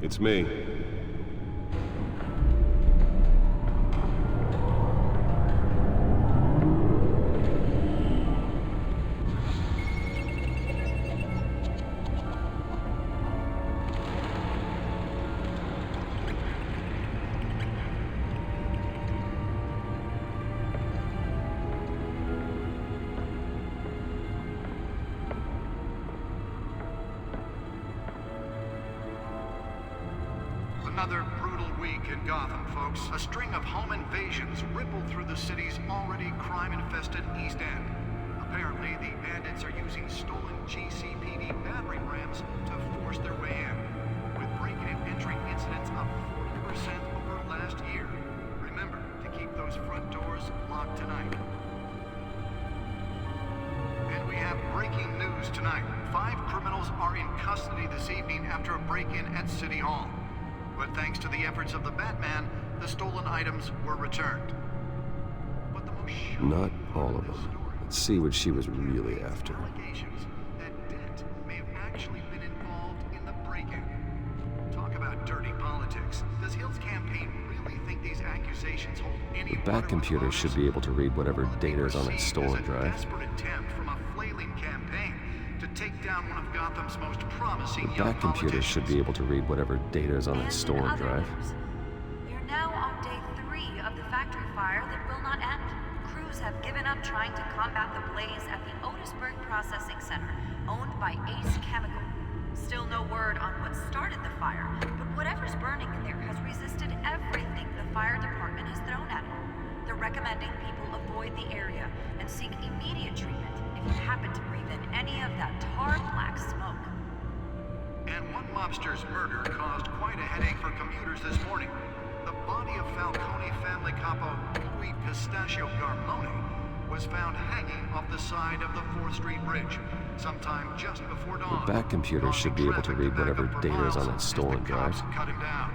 It's me. Another brutal week in Gotham, folks. A string of home invasions rippled through the city's already crime-infested East End. Apparently, the bandits are using stolen GCPD battering rams to force their way in, with break-in and entry incidents up 40% over last year. Remember to keep those front doors locked tonight. And we have breaking news tonight. 5 criminals are in custody this evening after a break-in at City Hall. But thanks to the efforts of the Batman, the stolen items were returned. But the most Not all of them. Let's see what she was really after. allegations that Dent may have actually been involved in the break-in. Talk about dirty politics. Does Hill's campaign really think these accusations hold any The Bat computer should be able to read whatever data is on its stolen drive. Desperate attempt from a flailing campaign to take down one of Gotham's most promising The young Bat computer should be able to read whatever data is on its stolen drive. We are now on day 3 of the factory fire that will not end. Crews have given up trying to combat the blaze at the Otisburg Processing Center, owned by Ace Chemical. Still no word on what started the fire, but whatever's burning in there has resisted everything the fire department has thrown at it. They're recommending people avoid the area and seek immediate treatment if you happen to breathe in any of that tar black smoke. And one mobster's murder caused quite a headache for commuters this morning. The body of Falcone family capo Louis Pistachio Garmone was found hanging off the side of the 4th Street Bridge sometime just before dawn. The Bat computer should be able to read whatever data is on its stolen drive. Cut him down.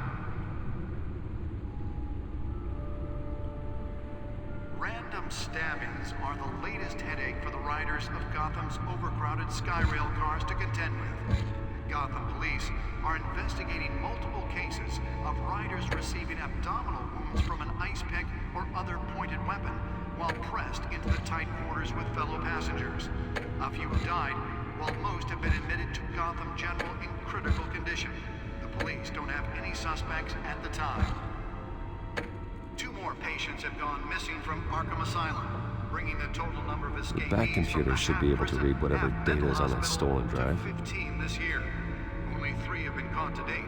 Random stabbings are the latest headache for the riders of Gotham's overcrowded Skyrail cars to contend with. Gotham police are investigating multiple cases of riders receiving abdominal wounds from an ice pick or other pointed weapon while pressed into the tight quarters with fellow passengers. A few have died, while most have been admitted to Gotham General in critical condition. The police don't have any suspects at the time. 2 more patients have gone missing from Arkham Asylum, bringing the total number of escapees The Bat computer should be able to read whatever data is on its stolen drive. 15 this year. Only 3 have been caught to date,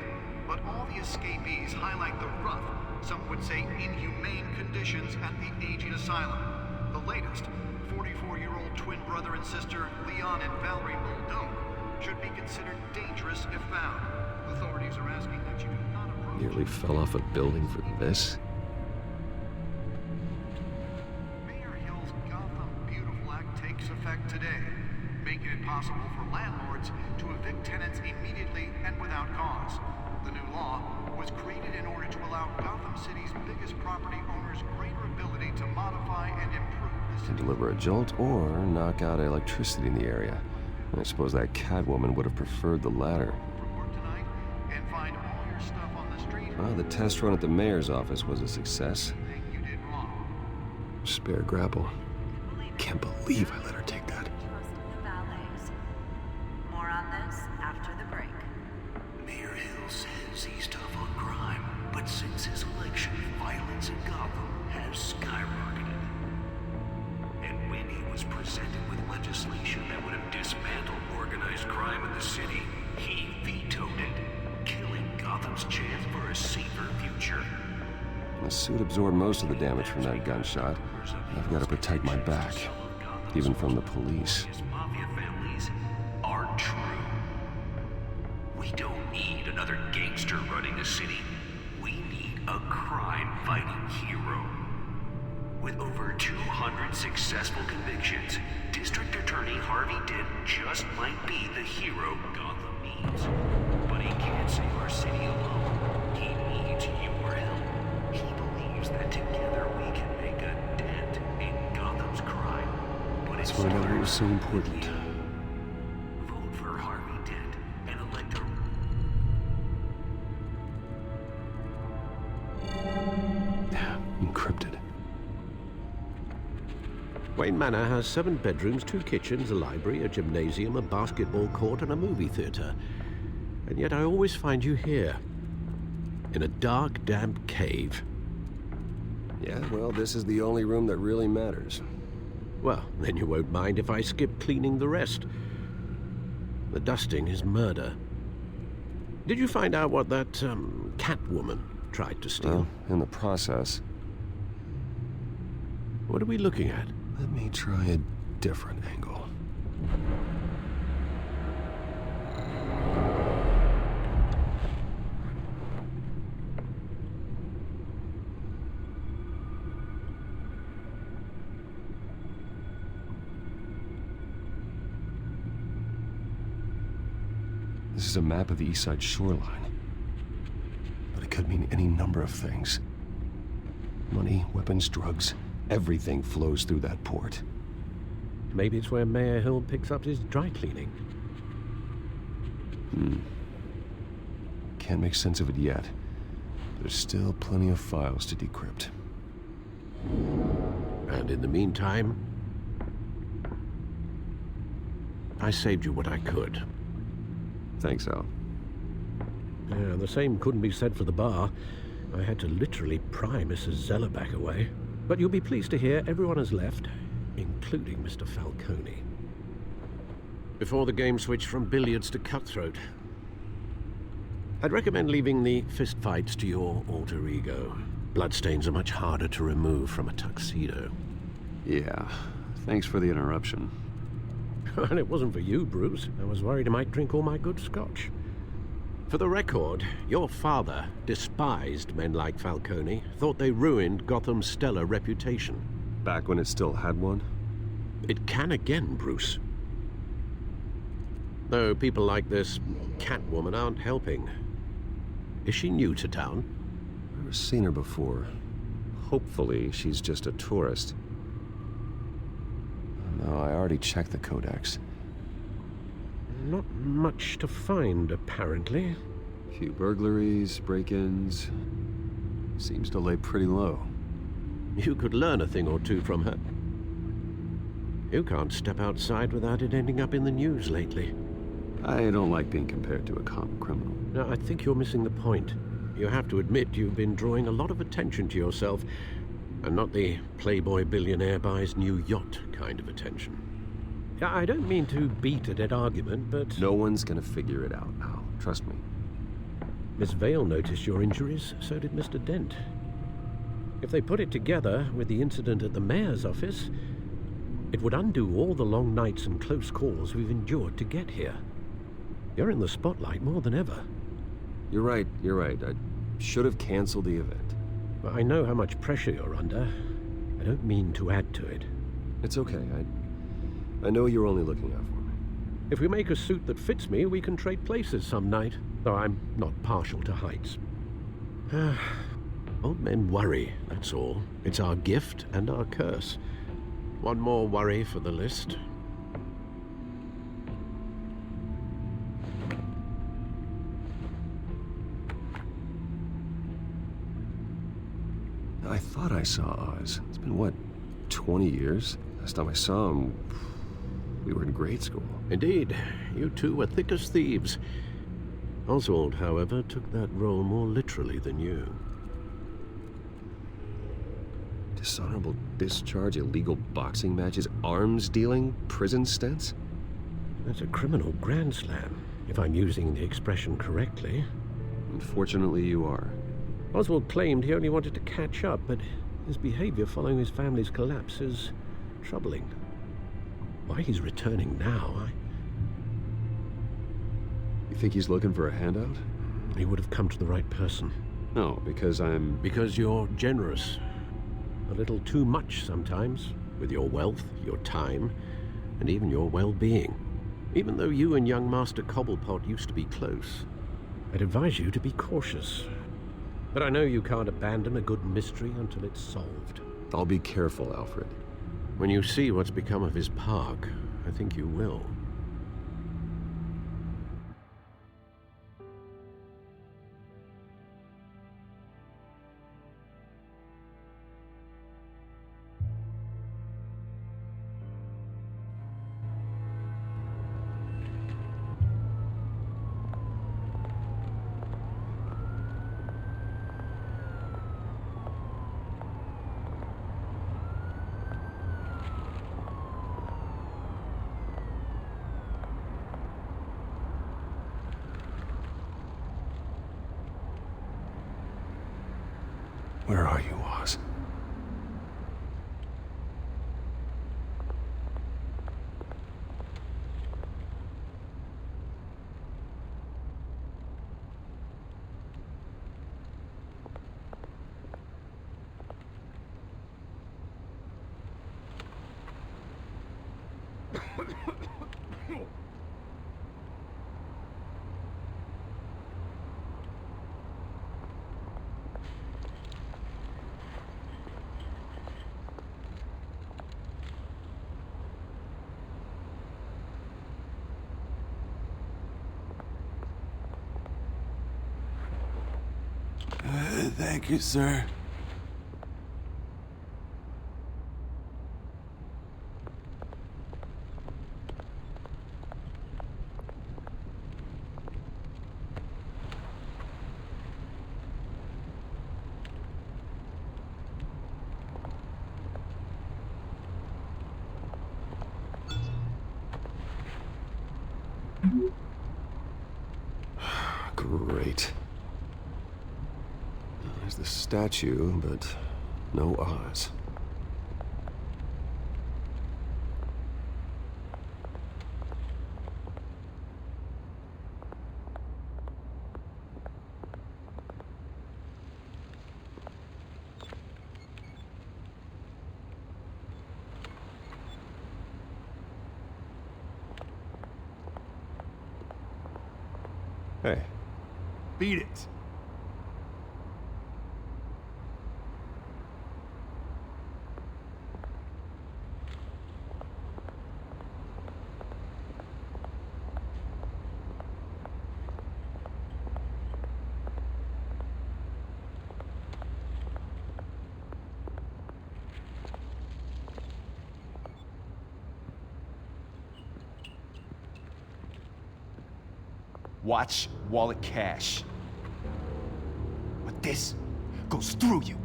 but all the escapees highlight the rough, some would say inhumane conditions at the aging asylum. The latest, 44-year-old twin brother and sister Leon and Valerie Muldoon, should be considered dangerous if found. Authorities are asking that you do not approach. Nearly fell off a building for this. Mayor Hill's Gotham Beautiful Act takes effect today, making it possible for landlords to evict tenants immediately and without cause. The new law was created in order to allow Gotham City's biggest property owners greater ability to modify and improve the Can city. deliver a jolt or knock out electricity in the area. I suppose that Catwoman would have preferred the latter. From work tonight and find all your stuff on the street. Well, the test run at the mayor's office was a success. Think you did wrong. Spare grapple. Can't believe I let her take that. Trust in the valets. More on this after the break. Mayor Hill says he's tough on crime, but since his election, violence in Gotham has skyrocketed. And when he was presented with legislation that would have dismantled organized crime in the city, he vetoed it, killing Gotham's chance for a safer future. The suit absorbed most of the damage from that gunshot. I've got to protect my back, even from the police. His mafia families are true. We don't need another gangster running the city. We need a crime-fighting hero. With over 200 successful convictions, District Attorney Harvey Dent just might be the hero Gotham needs. But he can't save our city alone. He needs your help. He believes that together we can make a dent in Gotham's crime. But That's why I never was so important. Vote for Harvey Dent and elect a Wayne Manor has 7 bedrooms, 2 kitchens, a library, a gymnasium, a basketball court, and a movie theater. And yet I always find you here, in a dark, damp cave. Yeah, well, this is the only room that really matters. Well, then you won't mind if I skip cleaning the rest. The dusting is murder. Did you find out what that, Catwoman tried to steal? Well, in the process. What are we looking at? Let me try a different angle. This is a map of the East Side shoreline. But it could mean any number of things. Money, weapons, drugs, everything flows through that port. Maybe it's where Mayor Hill picks up his dry cleaning. Can't make sense of it yet. There's still plenty of files to decrypt. And in the meantime, I saved you what I could. Thanks, Al. Yeah, the same couldn't be said for the bar. I had to literally pry Mrs. Zellerback away. But you'll be pleased to hear everyone has left, including Mr. Falcone. Before the game switched from billiards to cutthroat. I'd recommend leaving the fistfights to your alter ego. Bloodstains are much harder to remove from a tuxedo. Yeah, thanks for the interruption. And it wasn't for you, Bruce. I was worried I might drink all my good scotch. For the record, your father despised men like Falcone, thought they ruined Gotham's stellar reputation. Back when it still had one? It can again, Bruce. Though people like this Catwoman aren't helping. Is she new to town? I've never seen her before. Hopefully, she's just a tourist. No, I already checked the codex. Not much to find, apparently. A few burglaries, break-ins. Seems to lay pretty low. You could learn a thing or two from her. You can't step outside without it ending up in the news lately. I don't like being compared to a common criminal. No, I think you're missing the point. You have to admit you've been drawing a lot of attention to yourself, and not the playboy billionaire buys new yacht kind of attention. I don't mean to beat a dead argument, but... No one's gonna figure it out, Al. Trust me. Miss Vale noticed your injuries, so did Mr. Dent. If they put it together with the incident at the mayor's office, it would undo all the long nights and close calls we've endured to get here. You're in the spotlight more than ever. You're right. I should have canceled the event. I know how much pressure you're under. I don't mean to add to it. It's okay. I know you're only looking out for me. If we make a suit that fits me, we can trade places some night, though I'm not partial to heights. Old men worry, that's all. It's our gift and our curse. One more worry for the list. I thought I saw Oz. It's been, what, 20 years? Last time I saw him, we were in grade school. Indeed, you two were thick as thieves. Oswald, however, took that role more literally than you. Dishonorable discharge, illegal boxing matches, arms dealing, prison stints? That's a criminal grand slam, if I'm using the expression correctly. Unfortunately, you are. Oswald claimed he only wanted to catch up, but his behavior following his family's collapse is troubling. Why he's returning now, You think he's looking for a handout? He would have come to the right person. No, because I'm... Because you're generous. A little too much sometimes, with your wealth, your time, and even your well-being. Even though you and young Master Cobblepot used to be close, I'd advise you to be cautious. But I know you can't abandon a good mystery until it's solved. I'll be careful, Alfred. When you see what's become of his park, I think you will. Where are you, Oz? Thank you, sir. Great. There's the statue, but no Oz. Hey. Beat it. Watch wallet cash. But this goes through you.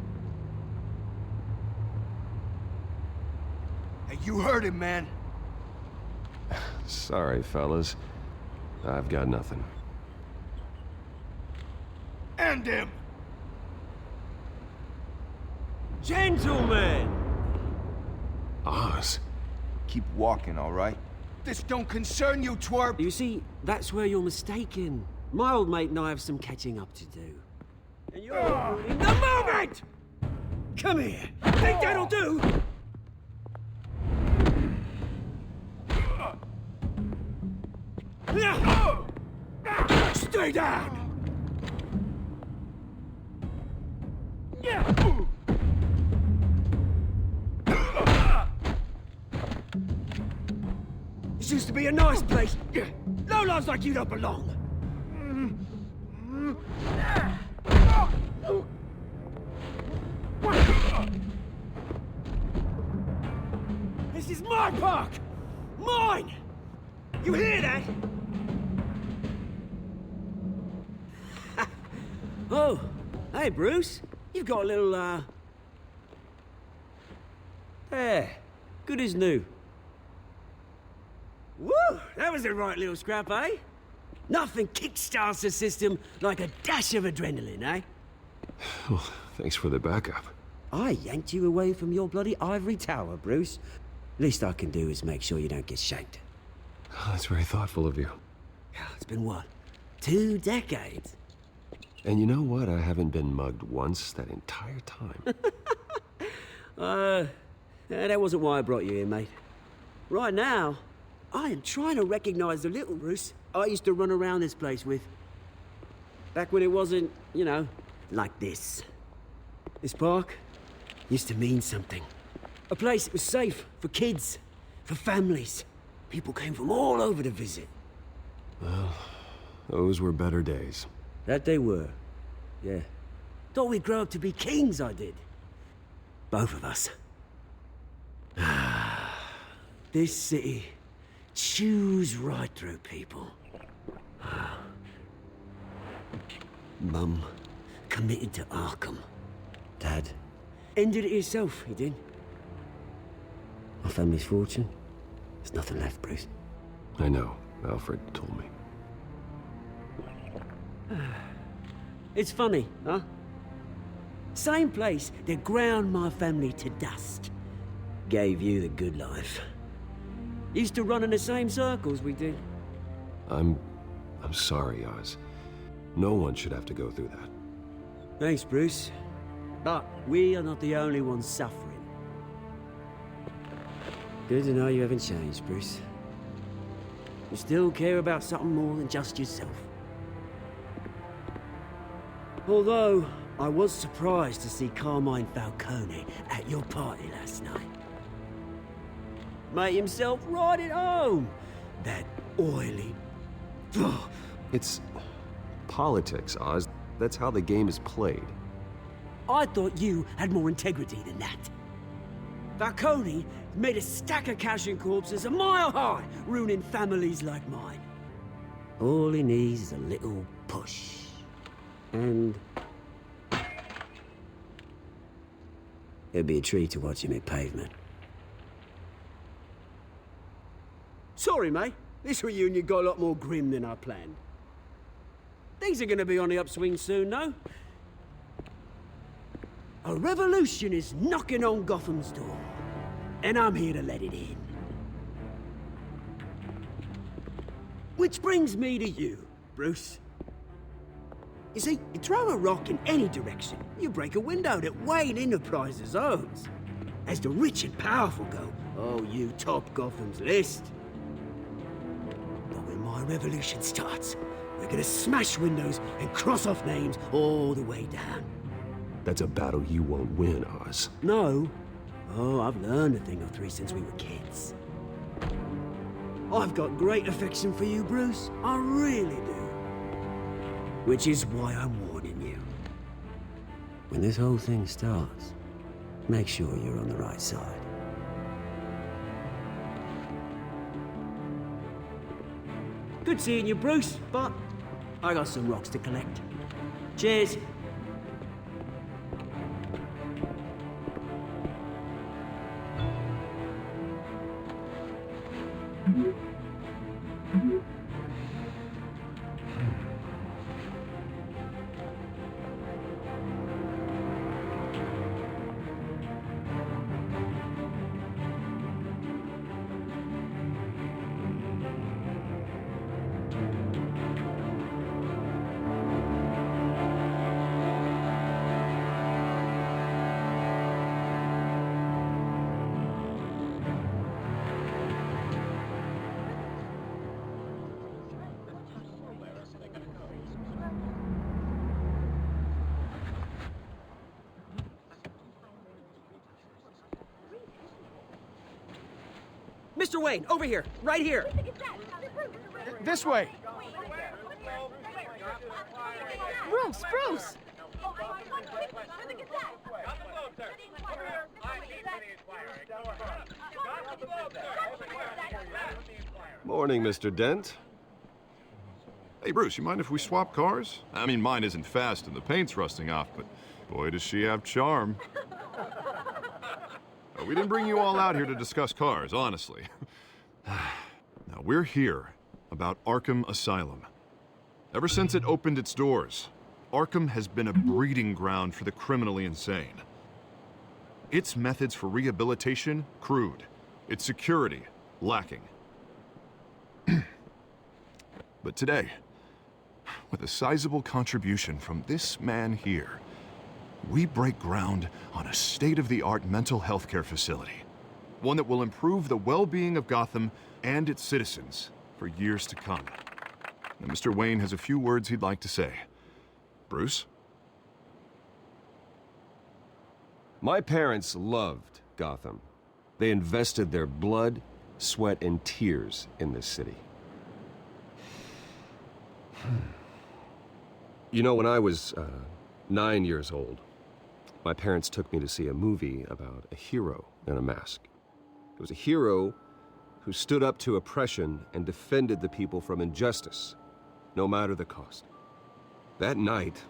Hey, you heard him, man. Sorry, fellas. I've got nothing. End him! Gentlemen! Oz? Keep walking, all right? This don't concern you, twerp! You see, that's where you're mistaken. My old mate and I have some catching up to do. And you're ruining the moment! Come here! Think that'll do? Stay down! This used to be a nice place. Lowlifes like you don't belong. This is my park! Mine! You hear that? Oh, hey Bruce. You've got a little, There. Good as new. Woo! That was a right little scrap, eh? Nothing kickstarts the system like a dash of adrenaline, eh? Well, thanks for the backup. I yanked you away from your bloody ivory tower, Bruce. Least I can do is make sure you don't get shanked. Oh, that's very thoughtful of you. It's been what? 2 decades? And you know what? I haven't been mugged once that entire time. That wasn't why I brought you here, mate. Right now, I am trying to recognize the little Bruce I used to run around this place with. Back when it wasn't, you know, like this. This park used to mean something. A place that was safe for kids, for families. People came from all over to visit. Well, those were better days. That they were, yeah. Thought we'd grow up to be kings, I did. Both of us. This city chews right through people. Mum committed to Arkham. Dad ended it himself, he did. Our family's fortune, there's nothing left, Bruce. I know. Alfred told me. It's funny, huh? Same place that ground my family to dust. Gave you the good life. Used to run in the same circles we did. I'm sorry, Oz. No one should have to go through that. Thanks, Bruce. But we are not the only ones suffering. Good to know you haven't changed, Bruce. You still care about something more than just yourself. Although, I was surprised to see Carmine Falcone at your party last night. Made himself right at home. That oily... Ugh. It's politics, Oz. That's how the game is played. I thought you had more integrity than that. Falcone made a stack of cash and corpses a mile high, ruining families like mine. All he needs is a little push. And... it'd be a treat to watch him hit pavement. Sorry, mate. This reunion got a lot more grim than I planned. Things are gonna be on the upswing soon, though. A revolution is knocking on Gotham's door, and I'm here to let it in. Which brings me to you, Bruce. You see, you throw a rock in any direction, you break a window that Wayne Enterprises owns. As the rich and powerful go, oh, you top Gotham's list. But when my revolution starts, we're gonna smash windows and cross off names all the way down. That's a battle you won't win, Oz. No. Oh, I've learned a thing or three since we were kids. I've got great affection for you, Bruce. I really do. Which is why I'm warning you. When this whole thing starts, make sure you're on the right side. Good seeing you, Bruce, but I got some rocks to collect. Cheers. Mr. Wayne, over here, right here. This way. Bruce! Morning, Mr. Dent. Hey, Bruce, you mind if we swap cars? I mean, mine isn't fast and the paint's rusting off, but boy, does she have charm. We didn't bring you all out here to discuss cars, honestly. Now, we're here about Arkham Asylum. Ever since it opened its doors, Arkham has been a breeding ground for the criminally insane. Its methods for rehabilitation, crude. Its security, lacking. But today, with a sizable contribution from this man here, we break ground on a state-of-the-art mental health care facility. One that will improve the well-being of Gotham and its citizens for years to come. Now, Mr. Wayne has a few words he'd like to say. Bruce? My parents loved Gotham. They invested their blood, sweat, and tears in this city. You know, when I was 9 years old, my parents took me to see a movie about a hero in a mask. It was a hero who stood up to oppression and defended the people from injustice, no matter the cost. That night,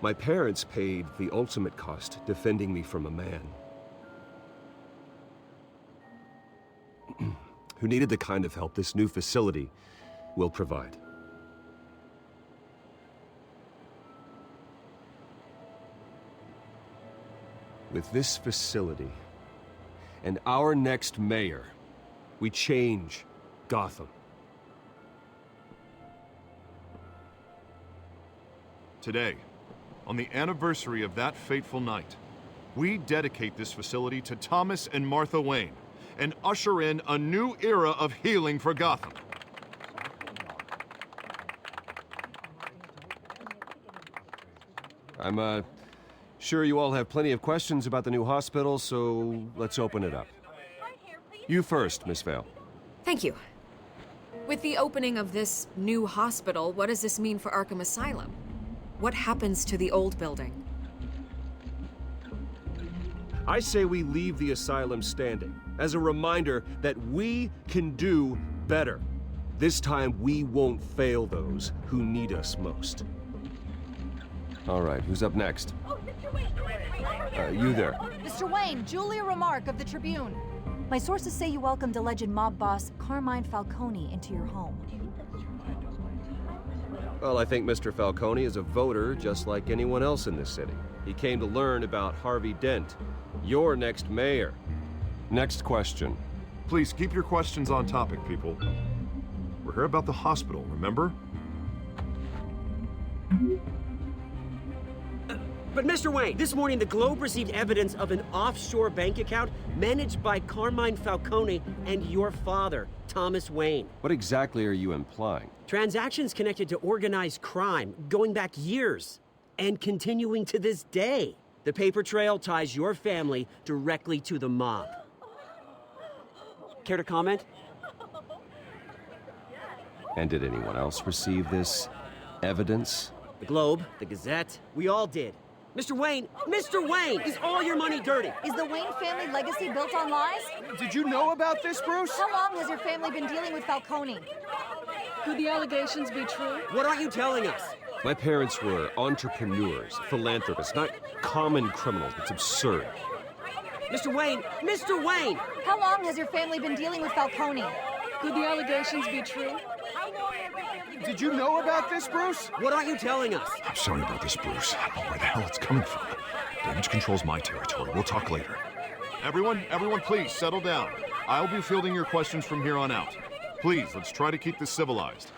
my parents paid the ultimate cost defending me from a man who needed the kind of help this new facility will provide. With this facility and our next mayor, we change Gotham. Today, on the anniversary of that fateful night, we dedicate this facility to Thomas and Martha Wayne and usher in a new era of healing for Gotham. I'm sure you all have plenty of questions about the new hospital, so let's open it up. You first, Miss Vale. Thank you. With the opening of this new hospital, what does this mean for Arkham Asylum? What happens to the old building? I say we leave the asylum standing as a reminder that we can do better. This time we won't fail those who need us most. All right, who's up next? You there. Mr. Wayne, Julia Remark of the Tribune. My sources say you welcomed alleged mob boss Carmine Falcone into your home. Well, I think Mr. Falcone is a voter just like anyone else in this city. He came to learn about Harvey Dent, your next mayor. Next question. Please keep your questions on topic, people. We're here about the hospital, remember? But Mr. Wayne, this morning the Globe received evidence of an offshore bank account managed by Carmine Falcone and your father, Thomas Wayne. What exactly are you implying? Transactions connected to organized crime going back years and continuing to this day. The paper trail ties your family directly to the mob. Care to comment? And did anyone else receive this evidence? The Globe, the Gazette, we all did. Mr. Wayne, is all your money dirty? Is the Wayne family legacy built on lies? Did you know about this, Bruce? How long has your family been dealing with Falcone? Could the allegations be true? What aren't you telling us? My parents were entrepreneurs, philanthropists, not common criminals. It's absurd. Mr. Wayne! How long has your family been dealing with Falcone? Could the allegations be true? Did you know about this, Bruce? What aren't you telling us? I'm sorry about this, Bruce. I don't know where the hell it's coming from. Damage control's my territory. We'll talk later. Everyone, please settle down. I'll be fielding your questions from here on out. Please, let's try to keep this civilized.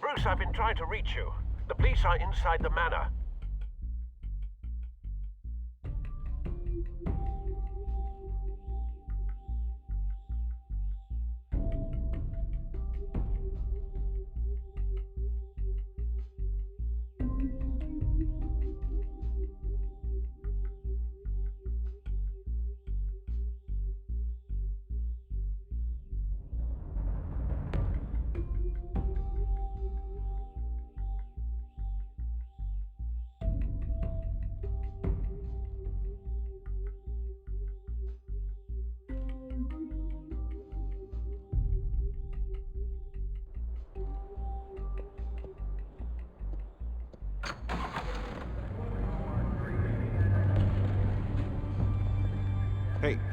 Bruce, I've been trying to reach you. The police are inside the manor.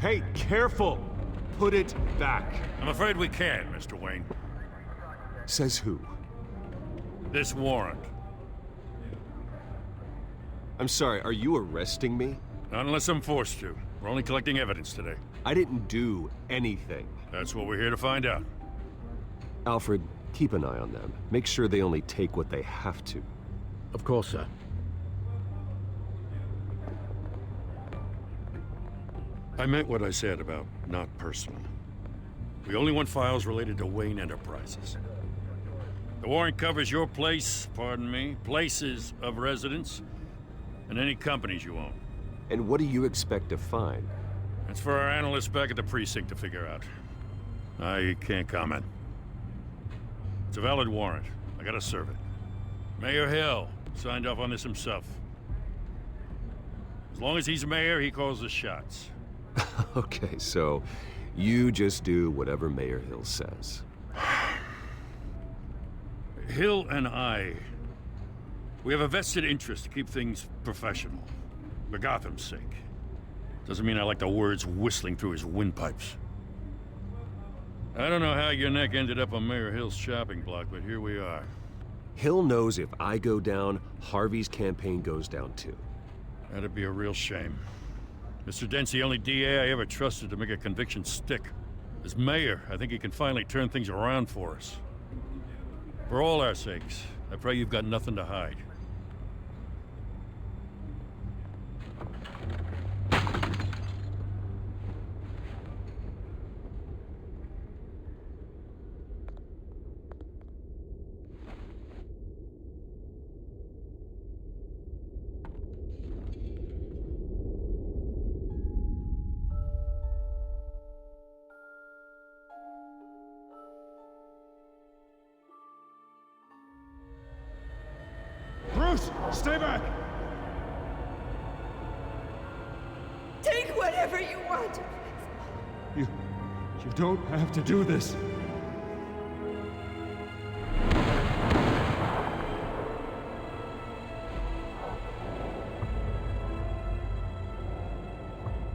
Hey, careful! Put it back. I'm afraid we can't, Mr. Wayne. Says who? This warrant. I'm sorry, are you arresting me? Not unless I'm forced to. We're only collecting evidence today. I didn't do anything. That's what we're here to find out. Alfred, keep an eye on them. Make sure they only take what they have to. Of course, sir. I meant what I said about not personal. We only want files related to Wayne Enterprises. The warrant covers your place, pardon me, places of residence, and any companies you own. And what do you expect to find? That's for our analysts back at the precinct to figure out. I can't comment. It's a valid warrant. I gotta serve it. Mayor Hill signed off on this himself. As long as he's mayor, he calls the shots. Okay, so you just do whatever Mayor Hill says. Hill and I, we have a vested interest to keep things professional. For Gotham's sake. Doesn't mean I like the words whistling through his windpipes. I don't know how your neck ended up on Mayor Hill's shopping block, but here we are. Hill knows if I go down, Harvey's campaign goes down too. That'd be a real shame. Mr. Dent's the only DA I ever trusted to make a conviction stick. As mayor, I think he can finally turn things around for us. For all our sakes, I pray you've got nothing to hide. Bruce, stay back! Take whatever you want. You don't have to do this.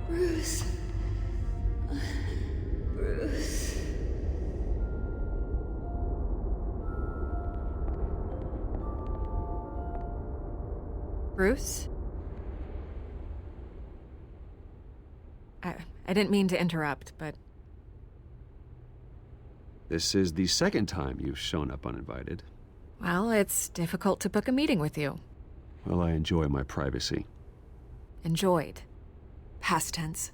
Bruce. Bruce. Bruce? I didn't mean to interrupt, but... This is the second time you've shown up uninvited. Well, it's difficult to book a meeting with you. Well, I enjoy my privacy. Enjoyed. Past tense.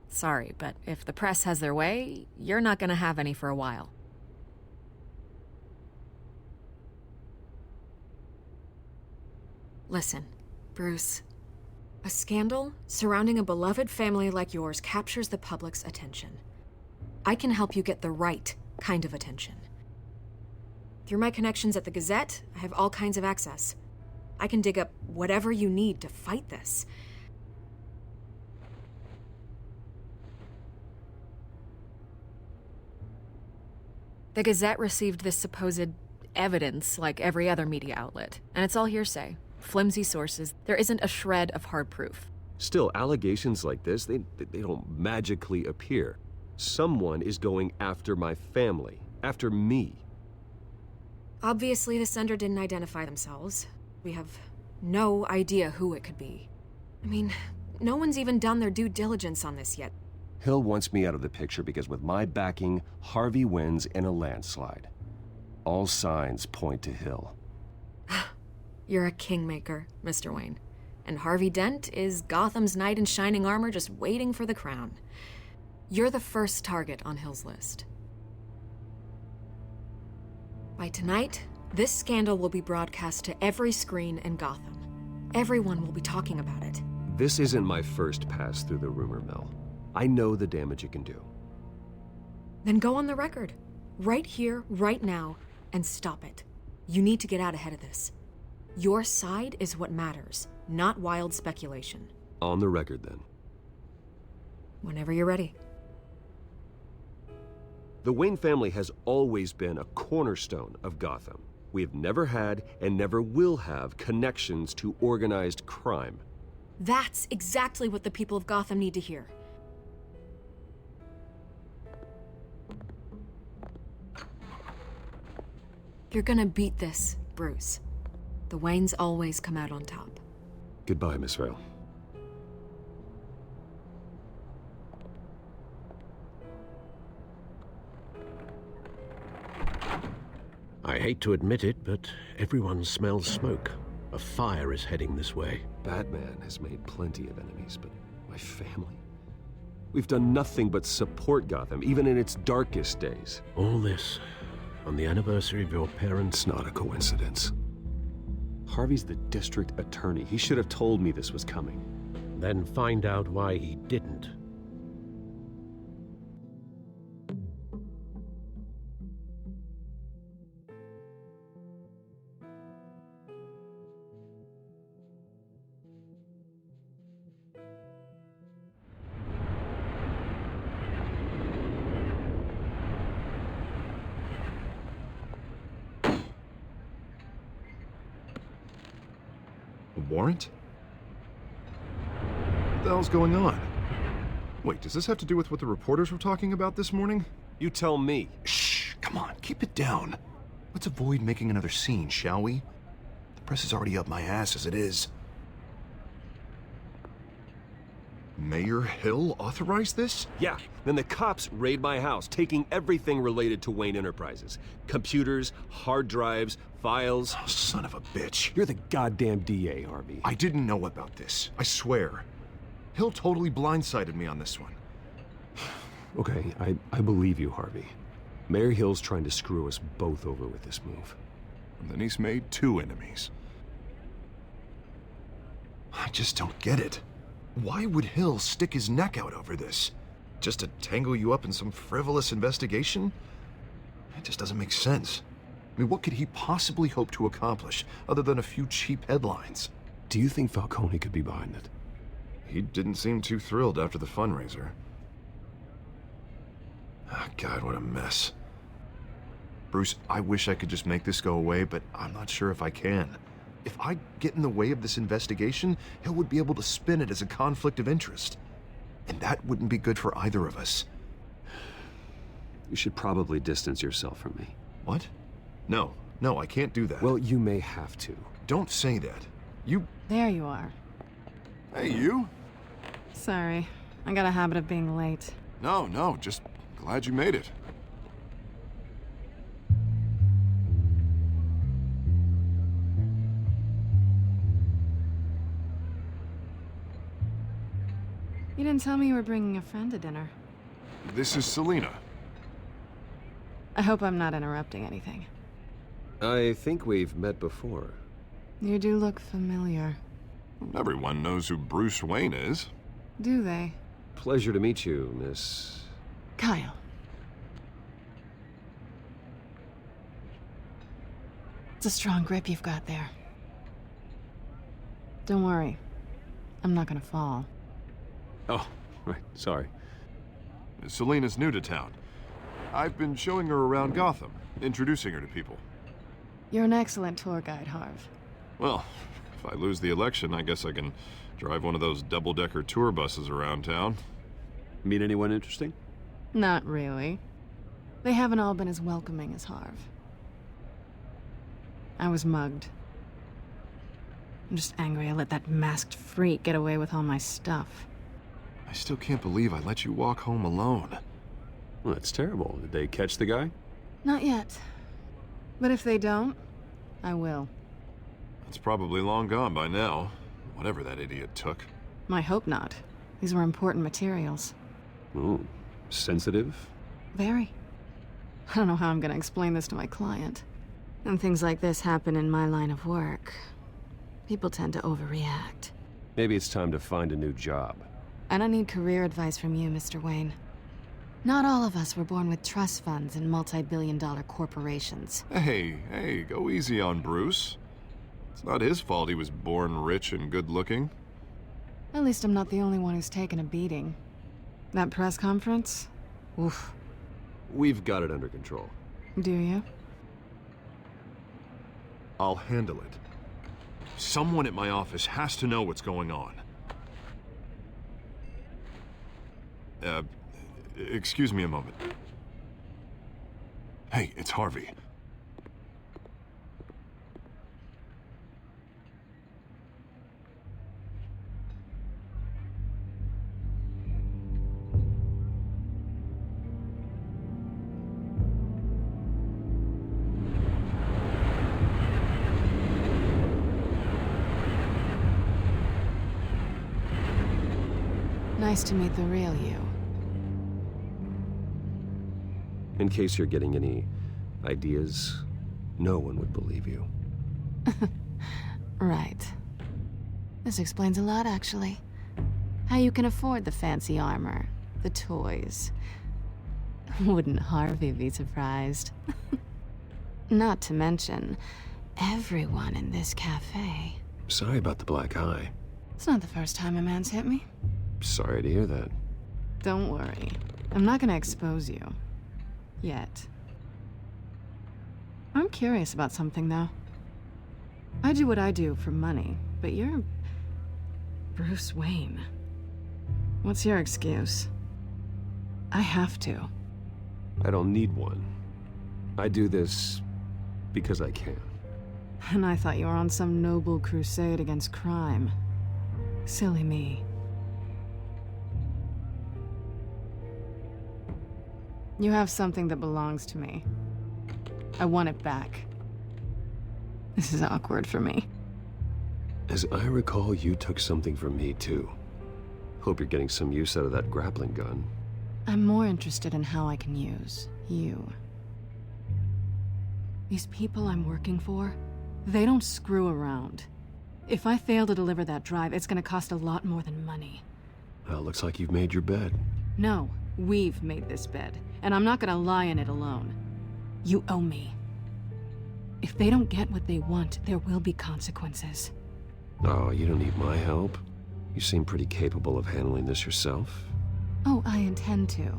Sorry, but if the press has their way, you're not gonna have any for a while. Listen, Bruce. A scandal surrounding a beloved family like yours captures the public's attention. I can help you get the right kind of attention. Through my connections at the Gazette, I have all kinds of access. I can dig up whatever you need to fight this. The Gazette received this supposed evidence like every other media outlet, and it's all hearsay. Flimsy sources. There isn't a shred of hard proof. Still, allegations like this, they don't magically appear. Someone is going after my family, after me. Obviously, the sender didn't identify themselves. We have no idea who it could be. I mean, no one's even done their due diligence on this yet. Hill wants me out of the picture because with my backing, Harvey wins in a landslide. All signs point to Hill. You're a kingmaker, Mr. Wayne. And Harvey Dent is Gotham's knight in shining armor just waiting for the crown. You're the first target on Hill's list. By tonight, this scandal will be broadcast to every screen in Gotham. Everyone will be talking about it. This isn't my first pass through the rumor mill. I know the damage it can do. Then go on the record. Right here, right now, and stop it. You need to get out ahead of this. Your side is what matters, not wild speculation. On the record, then. Whenever you're ready. The Wayne family has always been a cornerstone of Gotham. We have never had and never will have connections to organized crime. That's exactly what the people of Gotham need to hear. You're gonna beat this, Bruce. The Waynes always come out on top. Goodbye, Miss Vale. I hate to admit it, but everyone smells smoke. A fire is heading this way. Batman has made plenty of enemies, but my family? We've done nothing but support Gotham, even in its darkest days. All this on the anniversary of your parents'... It's not a coincidence. Harvey's the district attorney. He should have told me this was coming. Then find out why he didn't. Warrant? What the hell's going on? Wait, does this have to do with what the reporters were talking about this morning? You tell me. Shh, come on, keep it down. Let's avoid making another scene, shall we? The press is already up my ass as it is. Mayor Hill authorized this? Yeah, then the cops raid my house, taking everything related to Wayne Enterprises. Computers, hard drives, files. Oh, son of a bitch. You're the goddamn DA, Harvey. I didn't know about this. I swear. Hill totally blindsided me on this one. Okay, I believe you, Harvey. Mayor Hill's trying to screw us both over with this move. And then he's made 2 enemies. I just don't get it. Why would Hill stick his neck out over this? Just to tangle you up in some frivolous investigation? It just doesn't make sense. I mean, what could he possibly hope to accomplish other than a few cheap headlines? Do you think Falcone could be behind it? He didn't seem too thrilled after the fundraiser. Ah, God, what a mess. Bruce, I wish I could just make this go away, but I'm not sure if I can. If I get in the way of this investigation, Hill would be able to spin it as a conflict of interest. And that wouldn't be good for either of us. You should probably distance yourself from me. What? No, I can't do that. Well, you may have to. Don't say that. You... There you are. Hey, you? Sorry. I got a habit of being late. No, just glad you made it. You didn't tell me you were bringing a friend to dinner. This is Selena. I hope I'm not interrupting anything. I think we've met before. You do look familiar. Everyone knows who Bruce Wayne is. Do they? Pleasure to meet you, Miss... Kyle. It's a strong grip you've got there. Don't worry. I'm not gonna fall. Oh, right, sorry. Selena's new to town. I've been showing her around Gotham, introducing her to people. You're an excellent tour guide, Harv. Well, if I lose the election, I guess I can drive one of those double-decker tour buses around town. Meet anyone interesting? Not really. They haven't all been as welcoming as Harv. I was mugged. I'm just angry I let that masked freak get away with all my stuff. I still can't believe I let you walk home alone. Well, that's terrible. Did they catch the guy? Not yet. But if they don't, I will. It's probably long gone by now, whatever that idiot took. I hope not. These were important materials. Ooh, sensitive? Very. I don't know how I'm gonna explain this to my client. When things like this happen in my line of work, people tend to overreact. Maybe it's time to find a new job. I don't need career advice from you, Mr. Wayne. Not all of us were born with trust funds and multi-billion-dollar corporations. Hey, go easy on Bruce. It's not his fault he was born rich and good-looking. At least I'm not the only one who's taken a beating. That press conference? Oof. We've got it under control. Do you? I'll handle it. Someone at my office has to know what's going on. Excuse me a moment. Hey, it's Harvey. Nice to meet the real you. In case you're getting any ideas, no one would believe you. Right. This explains a lot, actually. How you can afford the fancy armor, the toys. Wouldn't Harvey be surprised? Not to mention, everyone in this cafe. Sorry about the black eye. It's not the first time a man's hit me. Sorry to hear that. Don't worry. I'm not gonna expose you. Yet. I'm curious about something, though. I do what I do for money, but you're... Bruce Wayne. What's your excuse? I have to. I don't need one. I do this because I can. And I thought you were on some noble crusade against crime. Silly me. You have something that belongs to me. I want it back. This is awkward for me. As I recall, you took something from me, too. Hope you're getting some use out of that grappling gun. I'm more interested in how I can use you. These people I'm working for, they don't screw around. If I fail to deliver that drive, it's gonna cost a lot more than money. Well, looks like you've made your bed. No, we've made this bed, and I'm not gonna lie in it alone. You owe me. If they don't get what they want, there will be consequences. Oh, you don't need my help. You seem pretty capable of handling this yourself. Oh, I intend to.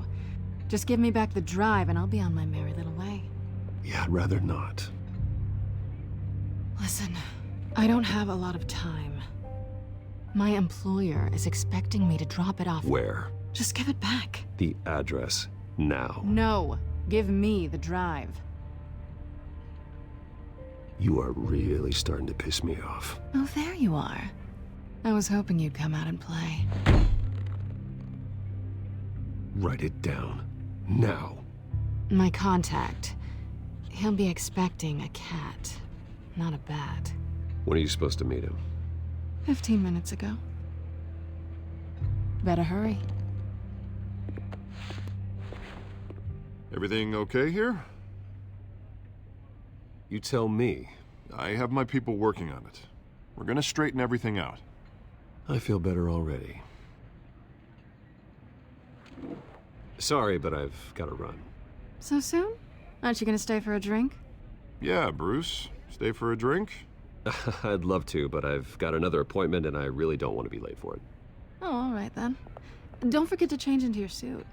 Just give me back the drive and I'll be on my merry little way. Yeah, I'd rather not. Listen, I don't have a lot of time. My employer is expecting me to drop it off. Where? Just give it back. The address, now. No, give me the drive. You are really starting to piss me off. Oh, there you are. I was hoping you'd come out and play. Write it down. Now. My contact. He'll be expecting a cat, not a bat. When are you supposed to meet him? 15 minutes ago. Better hurry. Everything okay here? You tell me. I have my people working on it. We're gonna straighten everything out. I feel better already. Sorry, but I've got to run. So soon? Aren't you gonna stay for a drink? Yeah, Bruce. Stay for a drink? I'd love to, but I've got another appointment and I really don't want to be late for it. Oh, all right then. Don't forget to change into your suit.